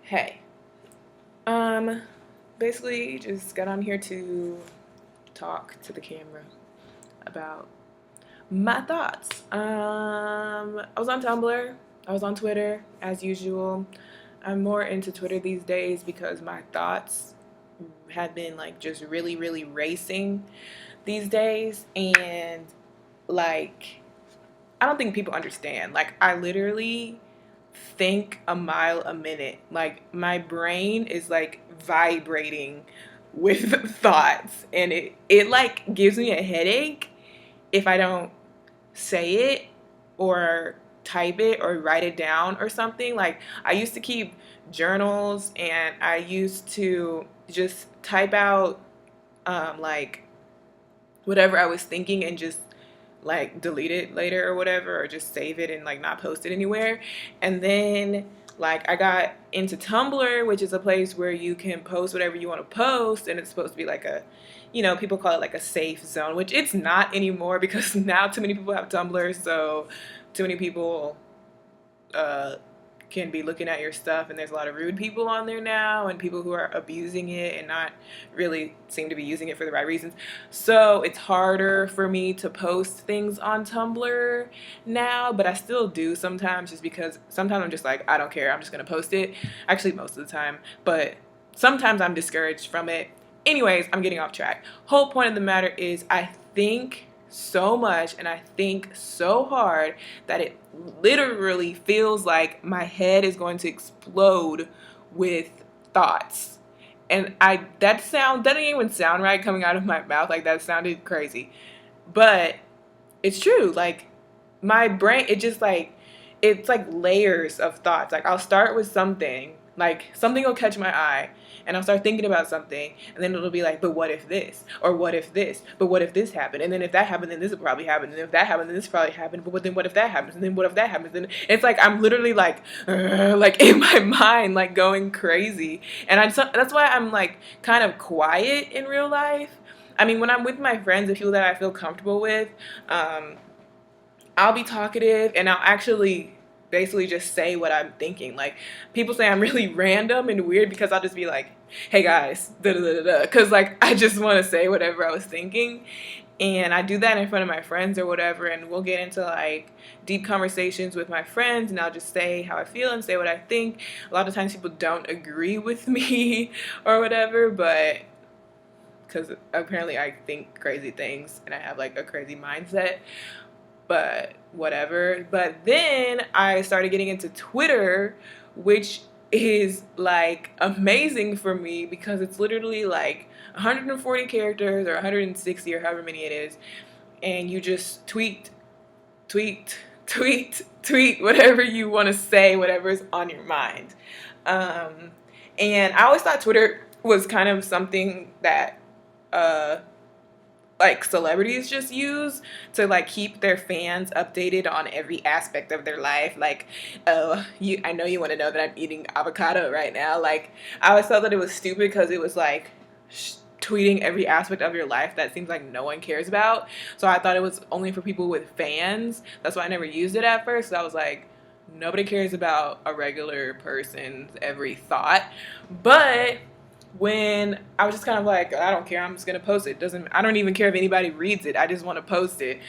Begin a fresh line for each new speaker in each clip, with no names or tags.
Hey, um, basically just got on here to talk to the camera about my thoughts. I was on Tumblr, I was on Twitter as usual. I'm more into Twitter these days because my thoughts have been like just really, really racing these days, and like I don't think people understand. Like I literally think a mile a minute. Like my brain is like vibrating with thoughts, and it like gives me a headache if I don't say it or type it or write it down or something. Like I used to keep journals, and I used to just type out like whatever I was thinking and just like delete it later or whatever, or just save it and like not post it anywhere. And then like I got into Tumblr, which is a place where you can post whatever you want to post, and it's supposed to be like a, people call it like a safe zone, which it's not anymore because now too many people have Tumblr, so too many people uh, can be looking at your stuff, and there's a lot of rude people on there now, and people who are abusing it and not really seem to be using it for the right reasons. So it's harder for me to post things on Tumblr now, but I still do sometimes, just because sometimes I'm just like, I don't care, I'm just gonna post it. Actually, most of the time, but sometimes I'm discouraged from it. Anyways, I'm getting off track. Whole point of the matter is I think so much and I think so hard that it literally feels like my head is going to explode with thoughts. And that didn't even sound right coming out of my mouth. Like that sounded crazy. But it's true. Like my brain, it's like layers of thoughts. Like I'll start with something, like something will catch my eye, and I'll start thinking about something, and then it'll be like, but what if this? Or what if this? But what if this happened? And then if that happened, then this would probably happen. And if that happened, then this probably happened. But then what if that happens? And then what if that happens? And it's like I'm literally like in my mind, like going crazy. And that's why I'm like kind of quiet in real life. I mean, when I'm with my friends, the people that I feel comfortable with, um, I'll be talkative, and I'll actually basically just say what I'm thinking. Like people say I'm really random and weird because I'll just be like, "Hey guys," da da da da, because like I just want to say whatever I was thinking, and I do that in front of my friends or whatever, and we'll get into like deep conversations with my friends, and I'll just say how I feel and say what I think. A lot of times people don't agree with me or whatever, but because apparently I think crazy things and I have like a crazy mindset, but whatever. But then I started getting into Twitter, which is like amazing for me because it's literally like 140 characters or 160 or however many it is, and you just tweet, tweet whatever you want to say, whatever's on your mind. Um, and I always thought Twitter was kind of something that uh, like celebrities just use to like keep their fans updated on every aspect of their life. Like, oh, I know you want to know that I'm eating avocado right now. Like, I always thought that it was stupid because it was like tweeting every aspect of your life that seems like no one cares about. So I thought it was only for people with fans. That's why I never used it at first. So I was like, nobody cares about a regular person's every thought. But when I was just kind of like, I don't care, I'm just gonna post it. I don't even care if anybody reads it. I just want to post it.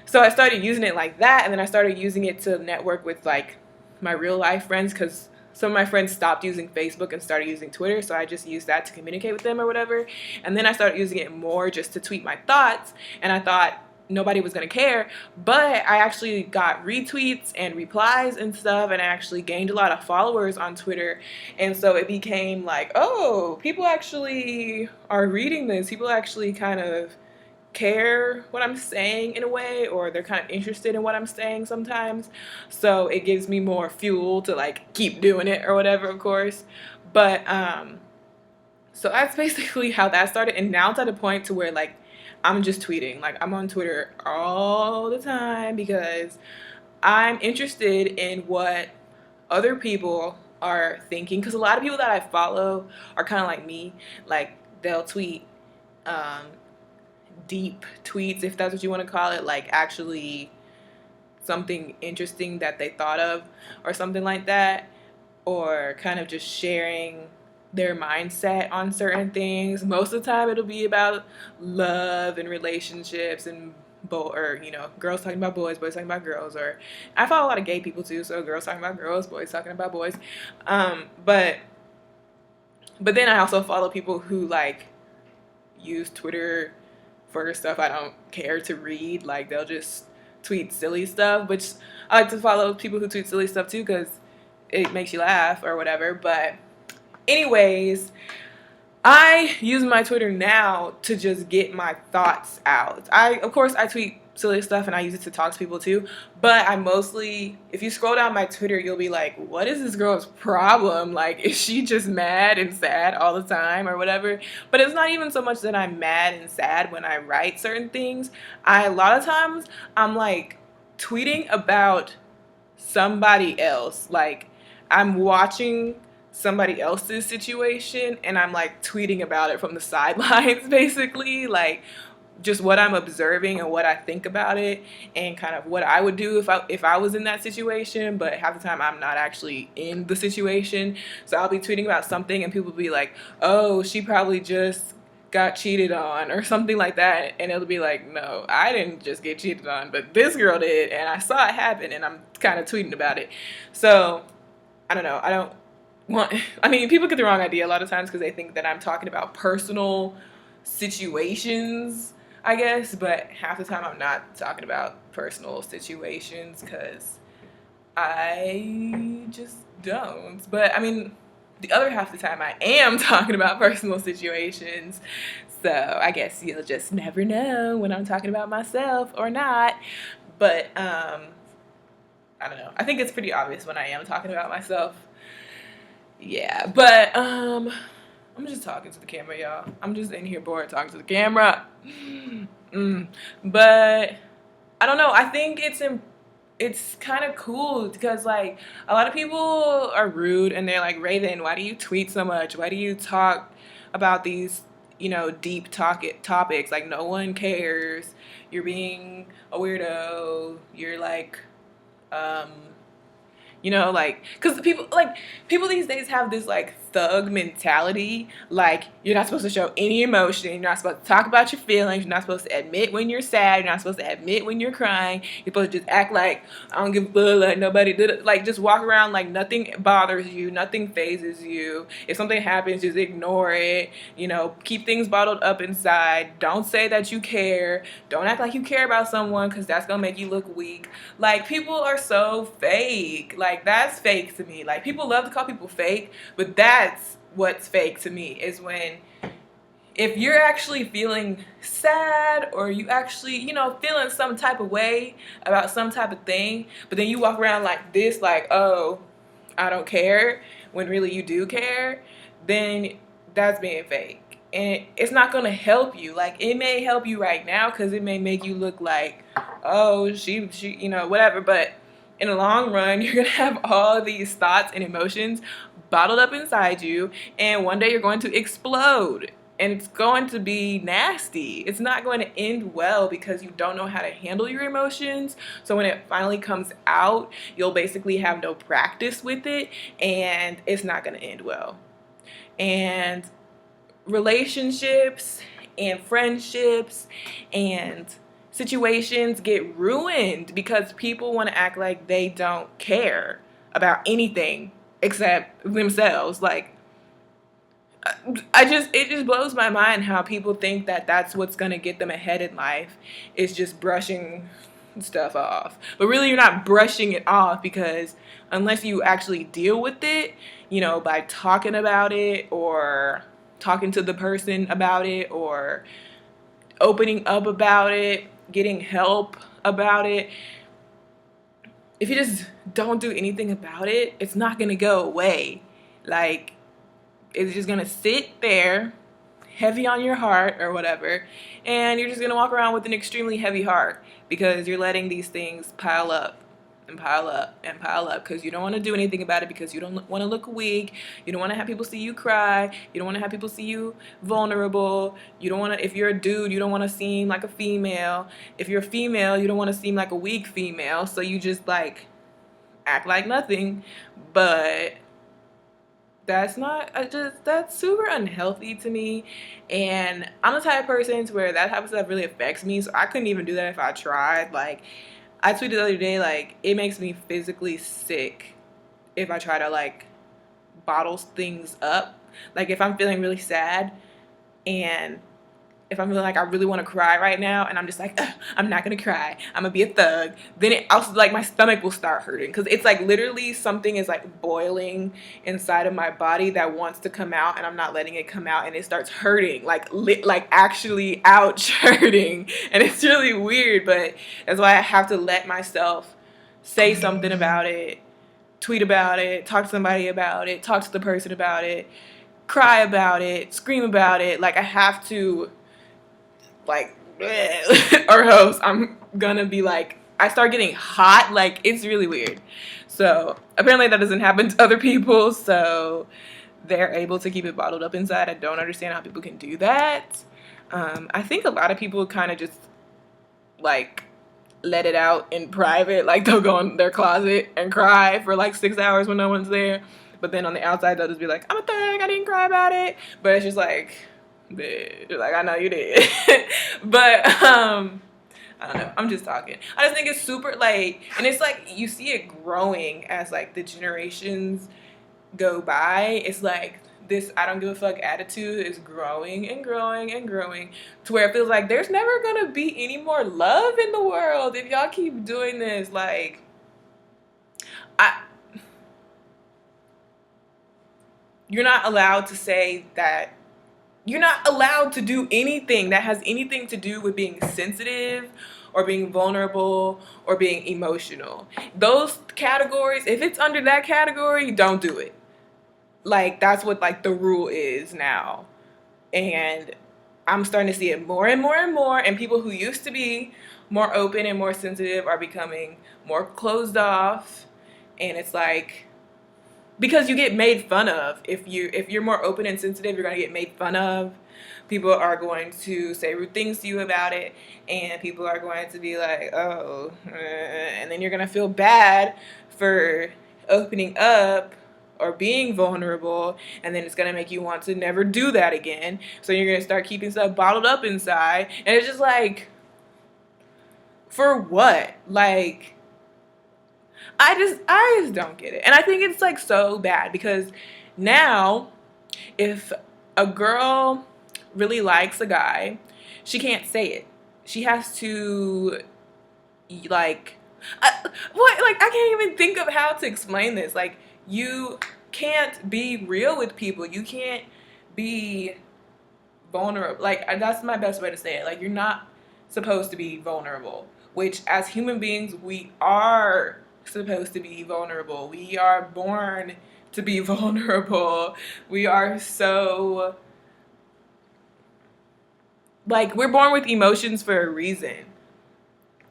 So I started using it like that, and then I started using it to network with like my real life friends, because some of my friends stopped using Facebook and started using Twitter, so I just used that to communicate with them or whatever. And then I started using it more just to tweet my thoughts, and I thought nobody was going to care, but I actually got retweets and replies and stuff, and I actually gained a lot of followers on Twitter. And so it became like, oh, people actually are reading this, people actually kind of care what I'm saying in a way, or they're kind of interested in what I'm saying sometimes. So it gives me more fuel to like keep doing it or whatever, of course. But so that's basically how that started, and now it's at a point to where like I'm just tweeting. Like I'm on Twitter all the time because I'm interested in what other people are thinking, because a lot of people that I follow are kind of like me. Like they'll tweet um, deep tweets, if that's what you want to call it, like actually something interesting that they thought of or something like that, or kind of just sharing their mindset on certain things. Most of the time it'll be about love and relationships and or girls talking about boys talking about girls. Or I follow a lot of gay people too, so girls talking about girls, boys talking about boys. But then I also follow people who like use Twitter for stuff I don't care to read. Like they'll just tweet silly stuff, which I like to follow people who tweet silly stuff too because it makes you laugh or whatever. But anyways, I use my Twitter now to just get my thoughts out. Of course, I tweet silly stuff and I use it to talk to people too, but I mostly, if you scroll down my Twitter, you'll be like, what is this girl's problem? Like, is she just mad and sad all the time or whatever? But it's not even so much that I'm mad and sad when I write certain things. A lot of times, I'm like tweeting about somebody else. Like, I'm watching somebody else's situation and I'm like tweeting about it from the sidelines, basically, like just what I'm observing and what I think about it and kind of what I would do if I was in that situation. But half the time I'm not actually in the situation, so I'll be tweeting about something and people will be like, oh, she probably just got cheated on or something like that, and it'll be like, no, I didn't just get cheated on, but this girl did and I saw it happen and I'm kind of tweeting about it. So I don't know, people get the wrong idea a lot of times because they think that I'm talking about personal situations, I guess, but half the time I'm not talking about personal situations because I just don't. But I mean, the other half of the time I am talking about personal situations, so I guess you'll just never know when I'm talking about myself or not. But I don't know, I think it's pretty obvious when I am talking about myself. Yeah, but I'm just talking to the camera, y'all. I'm just in here bored talking to the camera. But I don't know. I think it's kind of cool because like a lot of people are rude and they're like, Raven, why do you tweet so much? Why do you talk about these deep topics? Like no one cares. You're being a weirdo. You're like like, because people these days have this like thug mentality. Like, you're not supposed to show any emotion, you're not supposed to talk about your feelings, you're not supposed to admit when you're sad, you're not supposed to admit when you're crying, you're supposed to just act like I don't give a fuck, like nobody did it, like just walk around like nothing bothers you, nothing phases you. If something happens, just ignore it. Keep things bottled up inside. Don't say that you care. Don't act like you care about someone because that's gonna make you look weak. Like, people are so fake. Like, that's fake to me. Like, people love to call people fake, but that's what's fake to me, is when if you're actually feeling sad or you actually, feeling some type of way about some type of thing, but then you walk around like this, like, oh, I don't care, when really you do care, then that's being fake. And it's not going to help you. Like, it may help you right now because it may make you look like, oh, she whatever, but in the long run, you're going to have all these thoughts and emotions bottled up inside you, and one day you're going to explode. And it's going to be nasty. It's not going to end well because you don't know how to handle your emotions. So when it finally comes out, you'll basically have no practice with it, and it's not going to end well. And relationships and friendships and situations get ruined because people want to act like they don't care about anything except themselves. Like, it just blows my mind how people think that that's what's going to get them ahead in life, is just brushing stuff off. But really, you're not brushing it off, because unless you actually deal with it, by talking about it or talking to the person about it or opening up about it, getting help about it, if you just don't do anything about it, it's not going to go away. Like, it's just going to sit there heavy on your heart or whatever, and you're just going to walk around with an extremely heavy heart because you're letting these things pile up and pile up and pile up because you don't want to do anything about it, because you don't want to look weak, you don't want to have people see you cry, you don't want to have people see you vulnerable, you don't want to, if you're a dude, you don't want to seem like a female, if you're a female, you don't want to seem like a weak female, so you just like act like nothing. But that's not that's super unhealthy to me. And I'm the type of person to where that type of stuff really affects me, so I couldn't even do that if I tried. Like, I tweeted the other day, like, it makes me physically sick if I try to like bottle things up. Like, if I'm feeling really sad, and if I'm feeling like I really want to cry right now, and I'm just like, "Ugh, I'm not gonna cry, I'm gonna be a thug," then it also, like, my stomach will start hurting, because it's like literally something is like boiling inside of my body that wants to come out, and I'm not letting it come out, and it starts hurting, like like actually ouch hurting, and it's really weird. But that's why I have to let myself say something about it, tweet about it, talk to somebody about it, talk to the person about it, cry about it, scream about it. Like, I have to, like, or else I'm gonna be like, I start getting hot. Like, it's really weird. So apparently that doesn't happen to other people, so they're able to keep it bottled up inside. I don't understand how people can do that. I think a lot of people kind of just like let it out in private. Like, they'll go in their closet and cry for like 6 hours when no one's there, but then on the outside they'll just be like, I'm a thug, I didn't cry about it. But it's just like, bitch, like, I know you did. But I don't know, I'm just talking. I just think it's super, like, and it's like you see it growing as like the generations go by. It's like this I don't give a fuck attitude is growing and growing and growing, to where it feels like there's never gonna be any more love in the world if y'all keep doing this. Like, I you're not allowed to say that. You're not allowed to do anything that has anything to do with being sensitive or being vulnerable or being emotional. Those categories, if it's under that category, don't do it. Like, that's what like the rule is now. And I'm starting to see it more and more and more, and people who used to be more open and more sensitive are becoming more closed off. And it's like, because you get made fun of. If you're more open and sensitive, you're going to get made fun of. People are going to say rude things to you about it, and people are going to be like, oh, and then you're going to feel bad for opening up or being vulnerable, and then it's going to make you want to never do that again. So you're going to start keeping stuff bottled up inside, and it's just like, for what? Like, I just don't get it. And I think it's like so bad, because now if a girl really likes a guy, she can't say it. She has to, like, what? Like, I can't even think of how to explain this. Like, you can't be real with people. You can't be vulnerable. Like, that's my best way to say it. Like, you're not supposed to be vulnerable, which as human beings, we are supposed to be vulnerable. We are born to be vulnerable. We are so, like, we're born with emotions for a reason.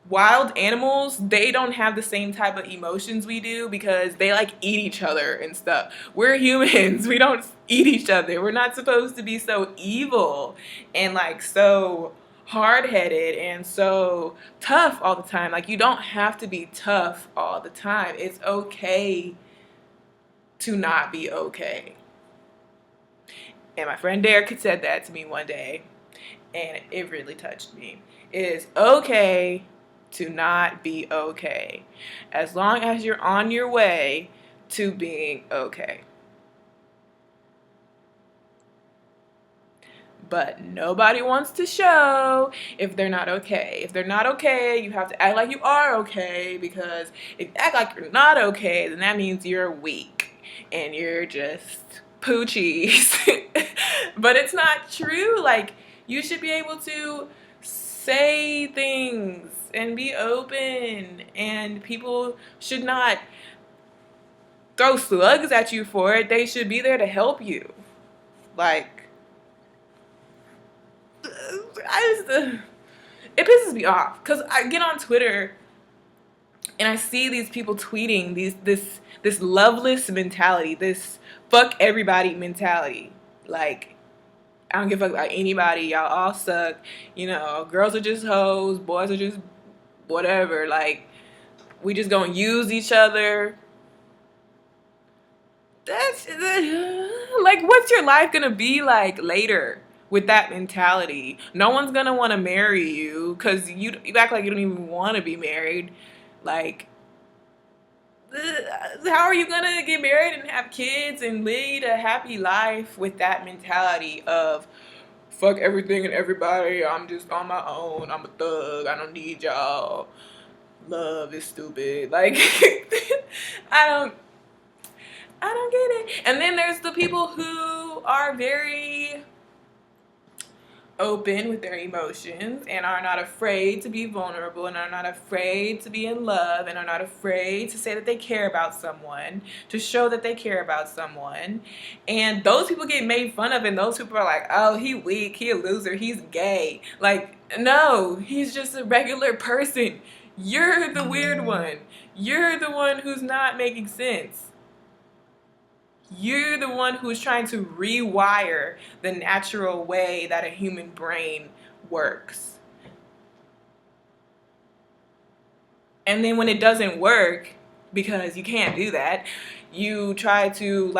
Wild animals, they don't have the same type of emotions we do, because they like eat each other and stuff. We're humans. We don't eat each other. We're not supposed to be so evil and like so hard-headed and so tough all the time. Like, you don't have to be tough all the time. It's okay to not be okay. And my friend Derek said that to me one day, and it really touched me. It is okay to not be okay, as long as you're on your way to being okay. But nobody wants to show if they're not okay. If they're not okay, you have to act like you are okay, because if you act like you're not okay, then that means you're weak and you're just poochies. But it's not true. Like, you should be able to say things and be open, and people should not throw slugs at you for it. They should be there to help you. Like, it pisses me off, because I get on Twitter and I see these people tweeting this Lovelace mentality, this fuck everybody mentality. Like, I don't give a fuck about anybody. Y'all all suck. You know, girls are just hoes. Boys are just whatever. Like, we just gonna use each other. That's like, what's your life gonna be like later with that mentality? No one's gonna want to marry you because you act like you don't even want to be married. Like, how are you gonna get married and have kids and lead a happy life with that mentality of fuck everything and everybody, I'm just on my own, I'm a thug, I don't need y'all, love is stupid. Like, I don't I don't get it. And then there's the people who are very open with their emotions and are not afraid to be vulnerable and are not afraid to be in love and are not afraid to say that they care about someone, to show that they care about someone. And those people get made fun of, and those people are like, oh, he weak, he a loser, he's gay. Like, no, he's just a regular person. You're the weird one. You're the one who's not making sense. You're the one who's trying to rewire the natural way that a human brain works. And then when it doesn't work, because you can't do that, you try to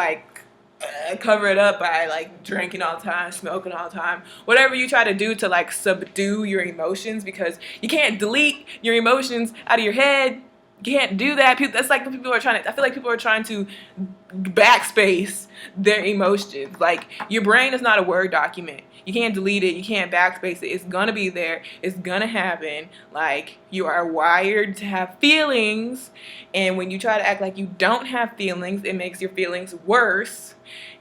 cover it up by like drinking all the time, smoking all the time, whatever you try to do to like subdue your emotions, because you can't delete your emotions out of your head. You can't do that. That's like people are trying to, I feel like people are trying to backspace their emotions. Like, your brain is not a Word document. You can't delete it. You can't backspace it. It's gonna be there. It's gonna happen. Like, you are wired to have feelings, and when you try to act like you don't have feelings, it makes your feelings worse.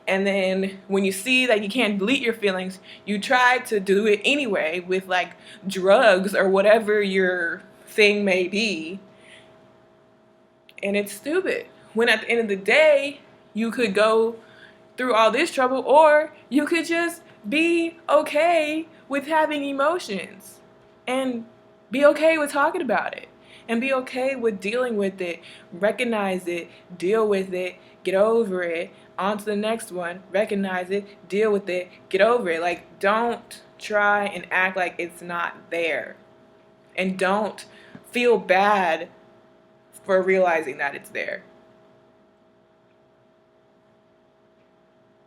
And then when you see that you can't delete your feelings, you try to do it anyway with like drugs or whatever your thing may be. And it's stupid. When at the end of the day, you could go through all this trouble, or you could just be okay with having emotions and be okay with talking about it and be okay with dealing with it, recognize it, deal with it, get over it, on to the next one, recognize it, deal with it, get over it. Like, don't try and act like it's not there. And don't feel bad for realizing that it's there.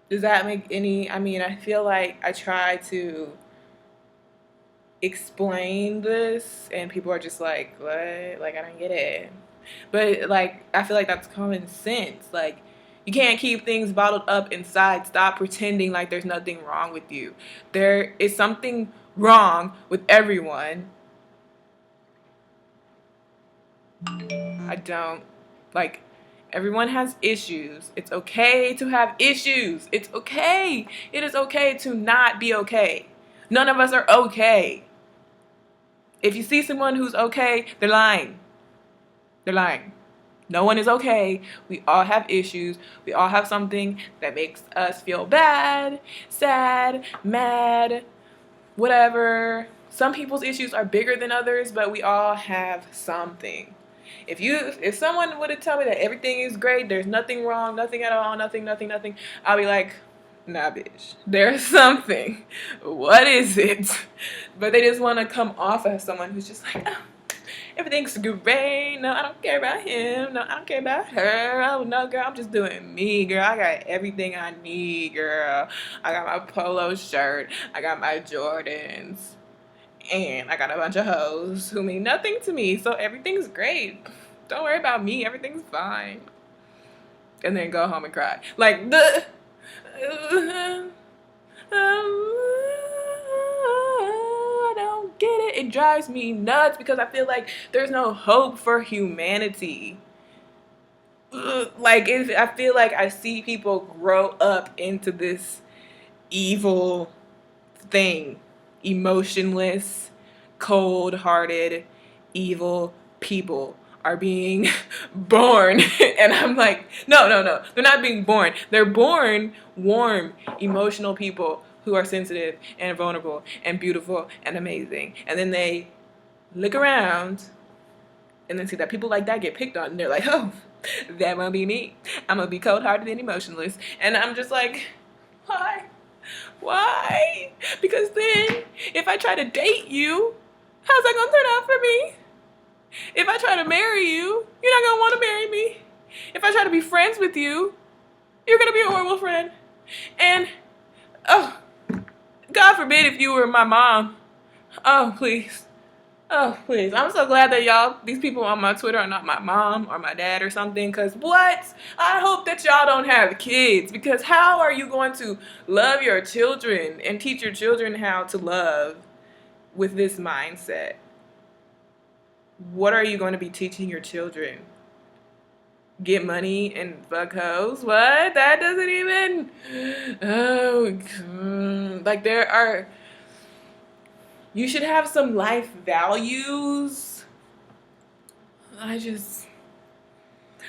Does that make any, I mean, I feel like I try to explain this and people are just like, what? Like, I don't get it. But like, I feel like that's common sense. Like, you can't keep things bottled up inside. Stop pretending like there's nothing wrong with you. There is something wrong with everyone. I don't, like, everyone has issues. It's okay to have issues. It's okay. It is okay to not be okay. None of us are okay. If you see someone who's okay, they're lying. They're lying. No one is okay. We all have issues. We all have something that makes us feel bad, sad, mad, whatever. Some people's issues are bigger than others, but we all have something. If someone would have told me that everything is great, there's nothing wrong, nothing at all, nothing, I'll be like, nah, bitch, there's something. What is it? But they just want to come off as someone who's just like, oh, everything's great. No, I don't care about him. No, I don't care about her. Oh, no, girl, I'm just doing me, girl. I got everything I need, girl. I got my polo shirt. I got my Jordans. And I got a bunch of hoes who mean nothing to me, so everything's great. Don't worry about me, everything's fine. And then go home and cry. Like, I don't get it. It drives me nuts because I feel like there's no hope for humanity. Like, I feel like I see people grow up into this evil thing. Emotionless, cold-hearted, evil people are being born. And I'm like, no. They're not being born. They're born warm, emotional people who are sensitive and vulnerable and beautiful and amazing. And then they look around and then see that people like that get picked on. And they're like, oh, that won't be me. I'm going to be cold-hearted and emotionless. And I'm just like, why? Why? Because then, if I try to date you, how's that gonna turn out for me? If I try to marry you, you're not gonna want to marry me. If I try to be friends with you, You're gonna be a horrible friend. And, oh, God forbid if you were my mom. Oh, please. Oh, please. I'm so glad that these people on my Twitter are not my mom or my dad or something. Because what? I hope that y'all don't have kids. Because how are you going to love your children and teach your children how to love with this mindset? What are you going to be teaching your children? Get money and fuck hoes? What? That doesn't even... Oh, like there are... You should have some life values.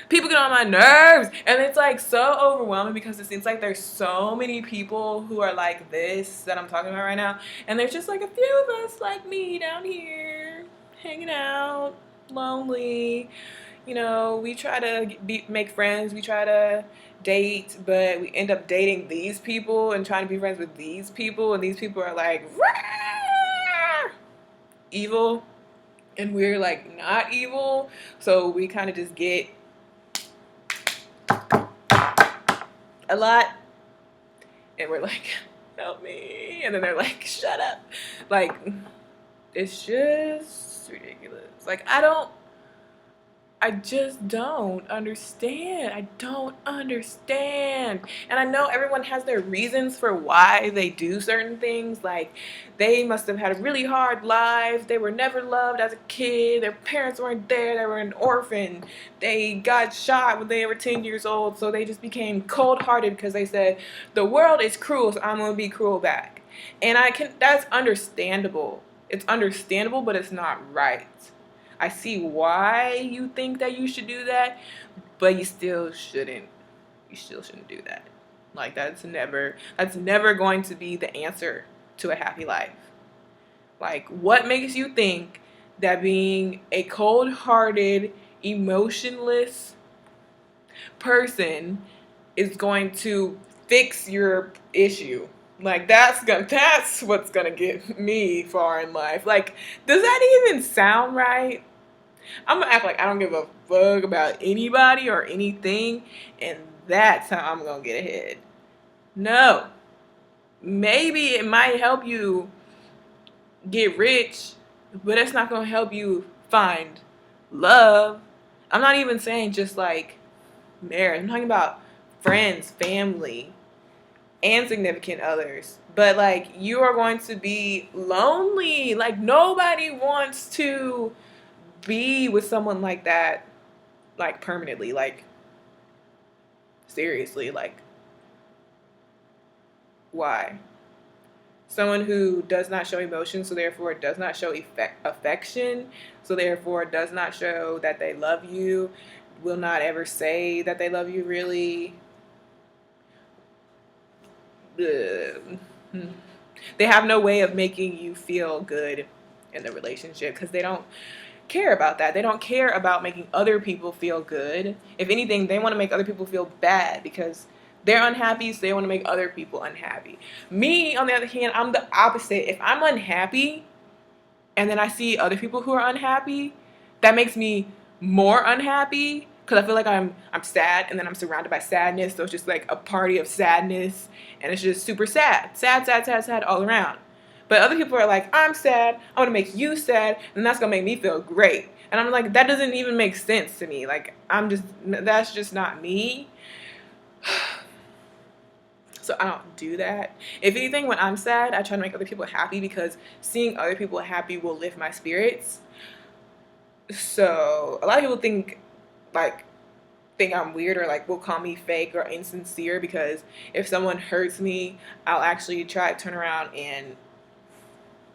People get on my nerves. And it's like so overwhelming because it seems like there's so many people who are like this that I'm talking about right now. And there's just like a few of us like me down here hanging out, lonely. You know, we try to make friends. We try to date, but we end up dating these people and trying to be friends with these people. And these people are like... evil, and we're like not evil, so we kind of just get a lot, and we're like, help me, and then they're like, shut up. Like, it's just ridiculous. Like, I just don't understand. I don't understand. And I know everyone has their reasons for why they do certain things. Like, they must have had a really hard life. They were never loved as a kid. Their parents weren't there. They were an orphan. They got shot when they were 10 years old. So they just became cold-hearted because they said, the world is cruel, so I'm going to be cruel back. And that's understandable. It's understandable, but it's not right. I see why you think that you should do that, but you still shouldn't. You still shouldn't do that. Like, that's never going to be the answer to a happy life. Like, what makes you think that being a cold-hearted, emotionless person is going to fix your issue? Like, that's what's gonna get me far in life. Like, does that even sound right? I'm gonna act like I don't give a fuck about anybody or anything, and that's how I'm gonna get ahead. No. Maybe it might help you get rich, but it's not gonna help you find love. I'm not even saying just like marriage. I'm talking about friends, family, and significant others. But like, you are going to be lonely. Like, nobody wants to be with someone like that, like, permanently. Like, seriously, like, why? Someone who does not show emotion, so therefore does not show affection, so therefore does not show that they love you, will not ever say that they love you, really. Ugh. They have no way of making you feel good in the relationship because they don't care about that. They don't care about making other people feel good. If anything, they want to make other people feel bad because they're unhappy, so they want to make other people unhappy. Me, on the other hand, I'm the opposite. If I'm unhappy and then I see other people who are unhappy, that makes me more unhappy because I feel like I'm sad, and then I'm surrounded by sadness, so it's just like a party of sadness, and it's just super sad. Sad all around. But other people are like, I'm sad, I want to make you sad, and that's going to make me feel great. And I'm like, that doesn't even make sense to me. Like, that's just not me. So I don't do that. If anything, when I'm sad, I try to make other people happy because seeing other people happy will lift my spirits. So a lot of people think I'm weird or like will call me fake or insincere because if someone hurts me, I'll actually try to turn around and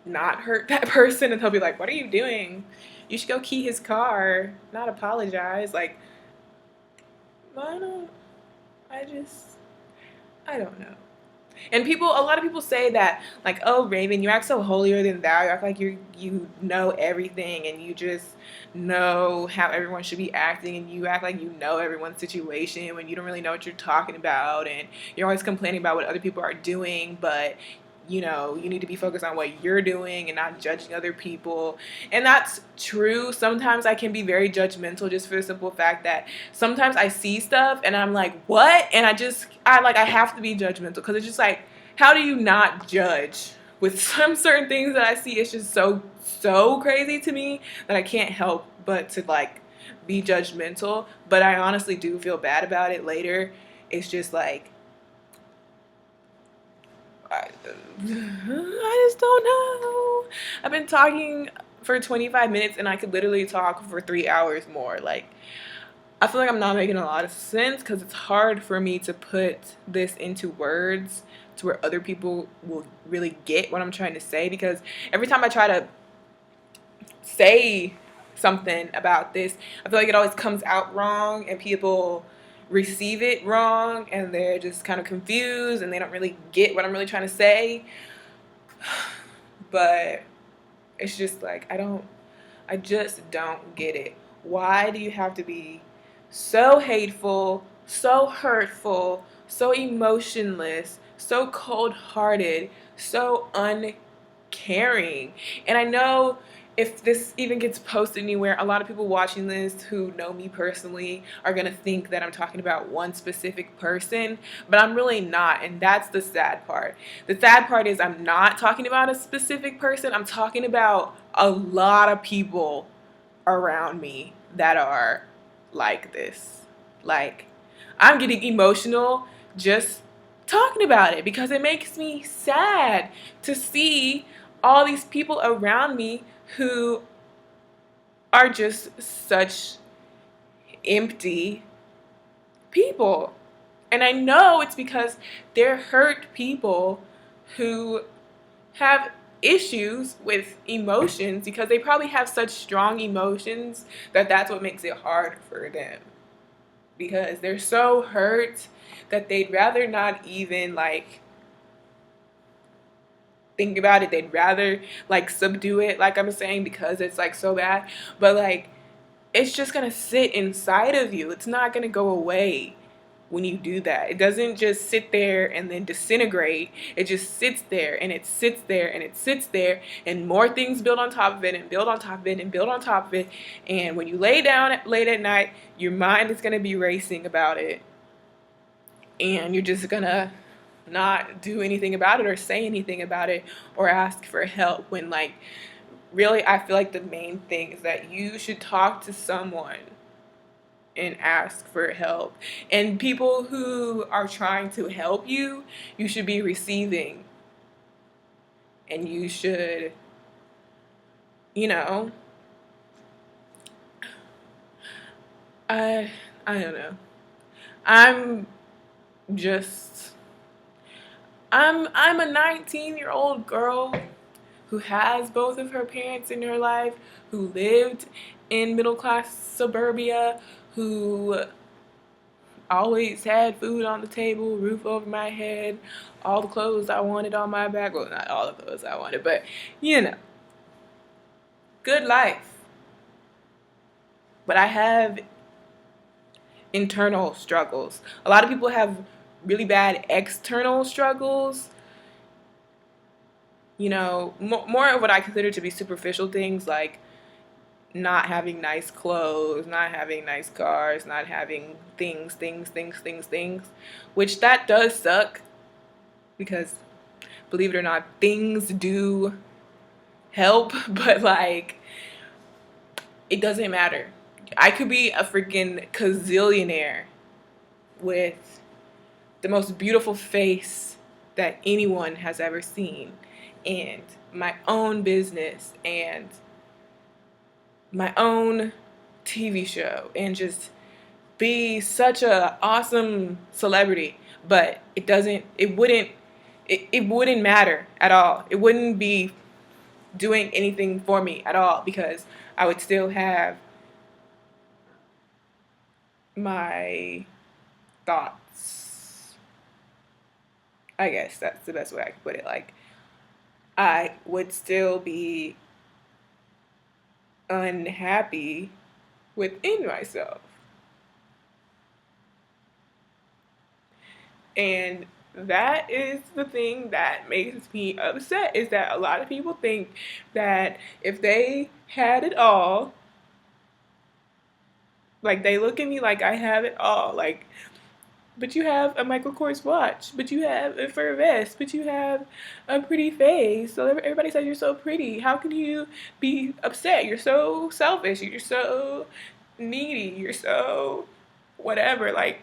not hurt that person, and they'll be like, what are you doing? You should go key his car, not apologize. Like, I don't know. And a lot of people say that, like, oh, Raven, you act so holier than thou. You act like you know everything and you just know how everyone should be acting, and you act like you know everyone's situation when you don't really know what you're talking about, and you're always complaining about what other people are doing, but you know, you need to be focused on what you're doing and not judging other people. And that's true. Sometimes I can be very judgmental just for the simple fact that sometimes I see stuff and I'm like, what? And I have to be judgmental because it's just like, how do you not judge? With some certain things that I see, it's just so crazy to me that I can't help but to like be judgmental. But I honestly do feel bad about it later. It's just like, I just don't know. I've been talking for 25 minutes and I could literally talk for 3 hours more. Like, I feel like I'm not making a lot of sense because it's hard for me to put this into words to where other people will really get what I'm trying to say, because every time I try to say something about this, I feel like it always comes out wrong and people receive it wrong and they're just kind of confused and they don't really get what I'm really trying to say. But it's just like, I just don't get it. Why do you have to be so hateful, so hurtful, so emotionless, so cold-hearted, so uncaring? And I know if this even gets posted anywhere, a lot of people watching this who know me personally are going to think that I'm talking about one specific person, but I'm really not, and that's the sad part. The sad part is I'm not talking about a specific person. I'm talking about a lot of people around me that are like this. Like, I'm getting emotional just talking about it because it makes me sad to see all these people around me who are just such empty people. And I know it's because they're hurt people who have issues with emotions because they probably have such strong emotions that that's what makes it hard for them, because they're so hurt that they'd rather not even like think about it. They'd rather like subdue it, like I'm saying, because it's like so bad. But like, it's just gonna sit inside of you. It's not gonna go away when you do that. It doesn't just sit there and then disintegrate. It just sits there and it sits there and it sits there, and more things build on top of it and build on top of it and build on top of it. And when you lay down late at night, your mind is gonna be racing about it, and you're just gonna not do anything about it or say anything about it or ask for help, when like really I feel like the main thing is that you should talk to someone and ask for help. And people who are trying to help you, you should be receiving. And you should, you know, I don't know. I'm just I'm a 19-year-old girl who has both of her parents in her life, who lived in middle class suburbia, who always had food on the table, roof over my head, all the clothes I wanted on my back. Well, not all the clothes I wanted, but you know, good life. But I have internal struggles. A lot of people have really bad external struggles. You know, more of what I consider to be superficial things, like not having nice clothes, not having nice cars, not having things, which that does suck, because believe it or not, things do help, but like, it doesn't matter. I could be a freaking gazillionaire with the most beautiful face that anyone has ever seen, and my own business, and my own TV show, and just be such a awesome celebrity, but it wouldn't matter at all. It wouldn't be doing anything for me at all, because I would still have my thoughts. I guess that's the best way I could put it. Like, I would still be unhappy within myself. And that is the thing that makes me upset, is that a lot of people think that if they had it all, like they look at me like I have it all, like, but you have a Michael Kors watch, but you have a fur vest, but you have a pretty face. So everybody says you're so pretty. How can you be upset? You're so selfish. You're so needy. You're so whatever. Like,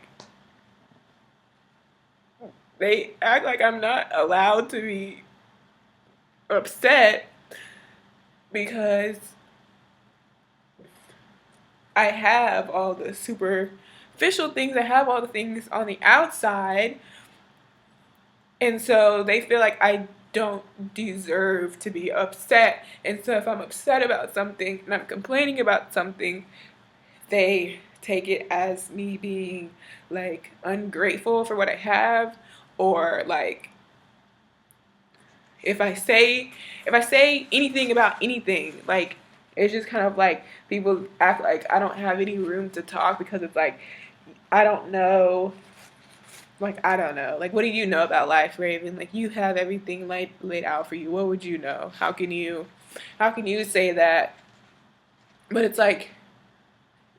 they act like I'm not allowed to be upset because I have all the superficial things. I have all the things on the outside. And so they feel like I don't deserve to be upset. And so if I'm upset about something and I'm complaining about something, they take it as me being like ungrateful for what I have, or like if I say anything about anything, like it's just kind of like people act like I don't have any room to talk because it's like I don't know, like I don't know. Like what do you know about life, Raven? Like you have everything laid out for you. What would you know? How can you say that? But it's like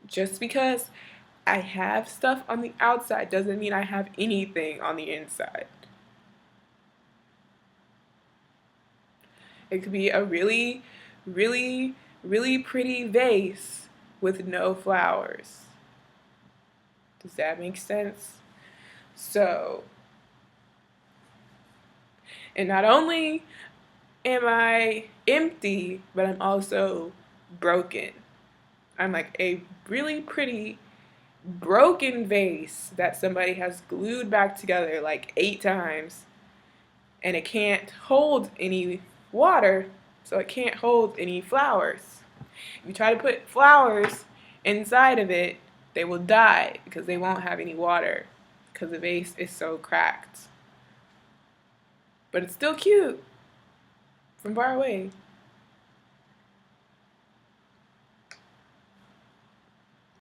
just because I have stuff on the outside doesn't mean I have anything on the inside. It could be a really, really, really pretty vase with no flowers. Does that make sense? So, and not only am I empty, but I'm also broken. I'm like a really pretty broken vase that somebody has glued back together like 8 times, and it can't hold any water, so it can't hold any flowers. If you try to put flowers inside of it, they will die because they won't have any water because the vase is so cracked. But it's still cute from far away.